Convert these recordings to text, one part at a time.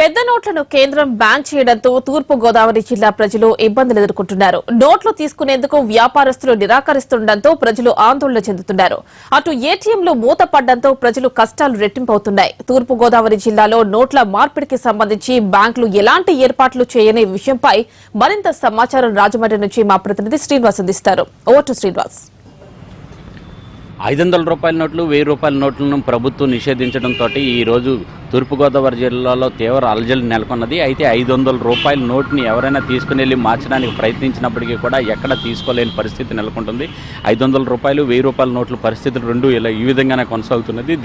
పెద్ద నోట్లను కేంద్రం బ్యాన్ చేయడంతో తూర్పు గోదావరి జిల్లా ప్రజలు ఇబ్బందులు ఎదుర్కొంటున్నారు. నోట్లు తీసుకునేందుకు వ్యాపారస్తులు నిరాకరిస్తుండటంతో ప్రజలు ఆందోళన చెందుతున్నారు. అటు ఏటీఎంలు మూతపడడంతో ప్రజలు కష్టాలు రెట్టింపవుతున్నాయి. తూర్పు గోదావరి జిల్లాలో నోట్ల మార్పిడికి సంబంధించి బ్యాంకులు ఎలాంటి ఏర్పాట్లు చేయని విషయంపై మరింత సమాచారం రాజమండ్రి నుంచి మా ప్రతినిధి శ్రీనివాస్ అందిస్తారు. Over to Srinivas. 500 రూపాయల నోట్లు 1000 రూపాయల నోట్లను ప్రభుత్వం నిషేధించడంతో ఈరోజు తూర్పుగోదావరి జిల్లాలో తీవ్ర అలజడి నెలకొన్నది. అయితే 500 రూపాయల నోట్ని ఎవరైనా తీసుకుని వెళ్ళి మార్చడానికి ప్రయత్నించినప్పటికీ కూడా ఎక్కడ తీసుకోలేని పరిస్థితి నెలకొంటుంది. 500 రూపాయలు 1000 రూపాయల నోట్ల పరిస్థితులు రెండు ఈ విధంగానే కొనసాగుతున్నది.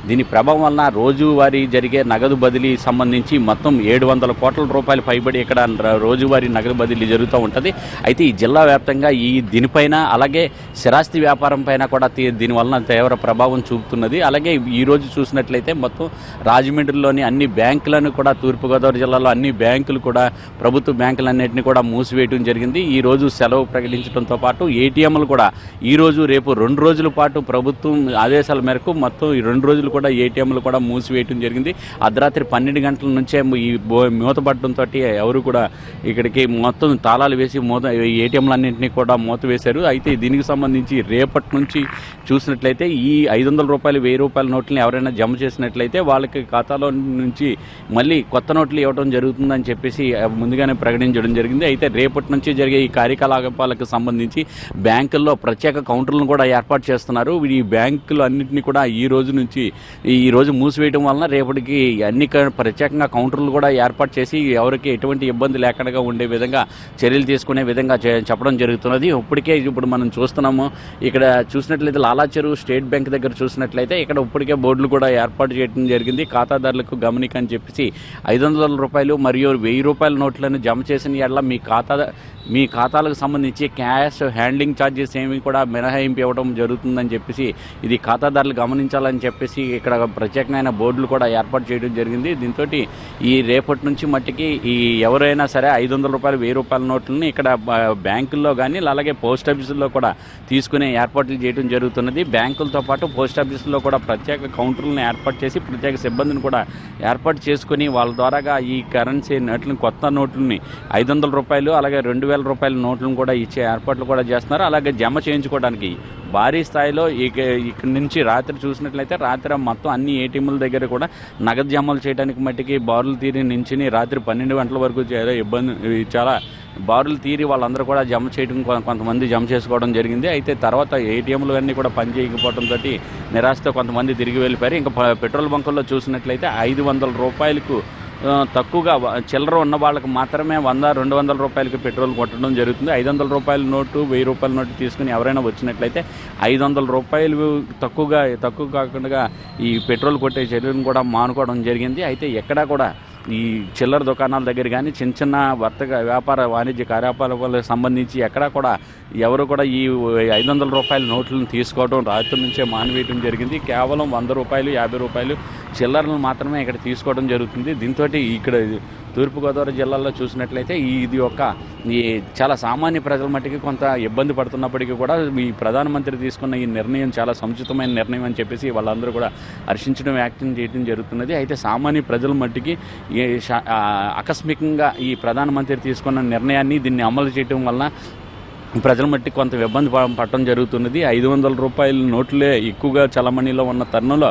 దీని ప్రభావం వలన రోజువారీ జరిగే నగదు బదిలీ సంబంధించి మొత్తం 700 కోట్ల రూపాయలు పైబడి ఇక్కడ రోజువారీ నగదు బదిలీ జరుగుతూ ఉంటుంది. అయితే ఈ జిల్లా వ్యాప్తంగా దీనిపైన అలాగే స్థిరాస్తి వ్యాపారం పైన కూడా దీనివలన తీవ్ర ప్రభావం చూపుతున్నది. అలాగే ఈరోజు చూసినట్లయితే మొత్తం రాజమండ్రిలోని అన్ని బ్యాంకులను కూడా తూర్పుగోదావరి జిల్లాలో అన్ని బ్యాంకులు కూడా ప్రభుత్వ బ్యాంకులన్నింటినీ కూడా మూసివేయడం జరిగింది. ఈరోజు సెలవు ప్రకటించడంతో పాటు ఏటీఎంలు కూడా ఈరోజు రేపు 2 రోజుల పాటు ప్రభుత్వం ఆదేశాల మేరకు మొత్తం ఈ 2 రోజులు కూడా ఏటీఎంలు కూడా మూసివేయడం జరిగింది. అర్ధరాత్రి 12 గంటల నుంచే ఈ మూతపడడంతో ఎవరు కూడా ఇక్కడికి మొత్తం తాళాలు వేసి ఏటీఎంలన్నింటినీ కూడా మూతవేశారు. అయితే దీనికి సంబంధించి రేపటి నుంచి చూసినట్లయితే ఈ 500 రూపాయలు 1000 రూపాయల నోట్లను ఎవరైనా జమ చేసినట్లయితే వాళ్ళకి ఖాతాలో నుంచి మళ్ళీ కొత్త నోట్లు ఇవ్వడం జరుగుతుందని చెప్పేసి ముందుగానే ప్రకటించడం జరిగింది. అయితే రేపటి నుంచి జరిగే ఈ కార్యకలాపాలకు సంబంధించి బ్యాంకుల్లో ప్రత్యేక కౌంటర్లను కూడా ఏర్పాటు చేస్తున్నారు. ఈ బ్యాంకులు అన్నింటినీ కూడా ఈ రోజు మూసివేయడం వలన రేపటికి అన్ని ప్రత్యేకంగా కౌంటర్లు కూడా ఏర్పాటు చేసి ఎవరికి ఎటువంటి ఇబ్బంది లేకుండా ఉండే విధంగా చర్యలు తీసుకునే విధంగా చెప్పడం జరుగుతున్నది. ఇప్పుడు మనం చూస్తున్నాము. ఇక్కడ చూసినట్లయితే లాలాచెరువు స్టేట్ బ్యాంక్ దగ్గర చూసినట్లయితే ఇక్కడ ఇప్పటికే బోర్డులు కూడా ఏర్పాటు చేయడం జరిగింది. ఖాతాదారులకు గమనిక అని చెప్పేసి 500 రూపాయలు మరియు 1000 రూపాయల నోట్లను జమ చేసిన ఎడల మీ ఖాతాలకు సంబంధించి క్యాష్ హ్యాండ్లింగ్ ఛార్జెస్ ఏమి కూడా మినహాయింపు ఇవ్వడం జరుగుతుందని చెప్పేసి ఇది ఖాతాదారులు గమనించాలని చెప్పేసి ఇక్కడ ప్రత్యేకమైన బోర్డులు కూడా ఏర్పాటు చేయడం జరిగింది. దీంతో ఈ రేపటి నుంచి మట్టికి ఎవరైనా సరే 500 రూపాయలు 1000 రూపాయల నోట్లని ఇక్కడ బ్యాంకుల్లో కానీ అలాగే పోస్ట్ ఆఫీసుల్లో కూడా తీసుకునే ఏర్పాట్లు చేయడం జరుగుతున్నది. బ్యాంకులతో పాటు పోస్ట్ ఆఫీసుల్లో కూడా ప్రత్యేక కౌంటర్లను ఏర్పాటు చేసి ప్రత్యేక సిబ్బందిని కూడా ఏర్పాటు చేసుకుని వాళ్ళ ద్వారాగా ఈ కరెన్సీ నోట్లను కొత్త నోట్లని 500 రూపాయలు అలాగే 2000 రూపాయల నోట్లను కూడా ఇచ్చే ఏర్పాట్లు కూడా చేస్తున్నారు. అలాగే జమ చేయించుకోవడానికి భారీ స్థాయిలో ఇక్కడి నుంచి రాత్రి చూసినట్లయితే రాత్రి మొత్తం అన్ని ఏటీఎంల దగ్గర కూడా నగదు జమలు చేయడానికి మట్టికి బారులు తీరి నుంచి రాత్రి 12 గంటల వరకు చాలా బారులు తీరి వాళ్ళందరూ కూడా జమ చేయడం కొంతమంది జమ చేసుకోవడం జరిగింది. అయితే తర్వాత ఏటీఎంలు అన్నీ కూడా పనిచేయకపోవడంతో నిరాశతో కొంతమంది తిరిగి వెళ్ళిపోయారు. ఇంకా పెట్రోల్ బంకుల్లో చూసినట్లయితే 500 రూపాయలకు తక్కువగా చిల్లర ఉన్న వాళ్ళకి మాత్రమే 100-200 రూపాయలకి పెట్రోల్ కొట్టడం జరుగుతుంది. 500 రూపాయల నోటు 1000 రూపాయల నోటు తీసుకుని ఎవరైనా వచ్చినట్లయితే 500 రూపాయలు తక్కువ కాకుండా ఈ పెట్రోల్ కొట్టే చర్యలను కూడా మానుకోవడం జరిగింది. అయితే ఎక్కడా కూడా ఈ చిల్లర దుకాణాల దగ్గర కానీ చిన్న వ్యాపార వాణిజ్య కార్యకలాపాలకు సంబంధించి ఎక్కడా కూడా ఎవరు కూడా ఈ 500 రూపాయల నోట్లను తీసుకోవడం రాత్రి నుంచే మానివేయడం జరిగింది. కేవలం 100 రూపాయలు 50 రూపాయలు చిల్లరలను మాత్రమే ఇక్కడ తీసుకోవడం జరుగుతుంది. దీంతో ఇక్కడ తూర్పుగోదావరి జిల్లాలో చూసినట్లయితే ఈ చాలా సామాన్య ప్రజల మట్టికి కొంత ఇబ్బంది పడుతున్నప్పటికీ కూడా ఈ ప్రధానమంత్రి తీసుకున్న ఈ నిర్ణయం చాలా సముచితమైన నిర్ణయం అని చెప్పేసి వాళ్ళందరూ కూడా హర్షించడం వ్యక్తం చేయడం జరుగుతున్నది. అయితే సామాన్య ప్రజల మట్టికి ఆకస్మికంగా ఈ ప్రధానమంత్రి తీసుకున్న నిర్ణయాన్ని దీన్ని అమలు చేయడం వలన ప్రజల మట్టి కొంత ఇబ్బంది పడటం జరుగుతున్నది. 500 రూపాయల నోట్లే ఎక్కువగా చలమణిలో ఉన్న తరుణంలో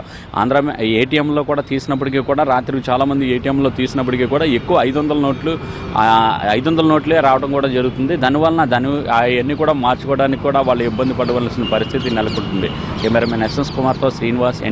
ఏటీఎంలో కూడా తీసినప్పటికీ కూడా రాత్రి చాలామంది ఏటీఎంలో తీసినప్పటికీ కూడా ఎక్కువ 500 నోట్లే రావడం కూడా జరుగుతుంది. దానివలన అవన్నీ కూడా మార్చుకోవడానికి కూడా వాళ్ళు ఇబ్బంది పడవలసిన పరిస్థితి నెలకొంటుంది. కెమెరామెన్ ఎస్ఎస్ కుమార్తో శ్రీనివాస్.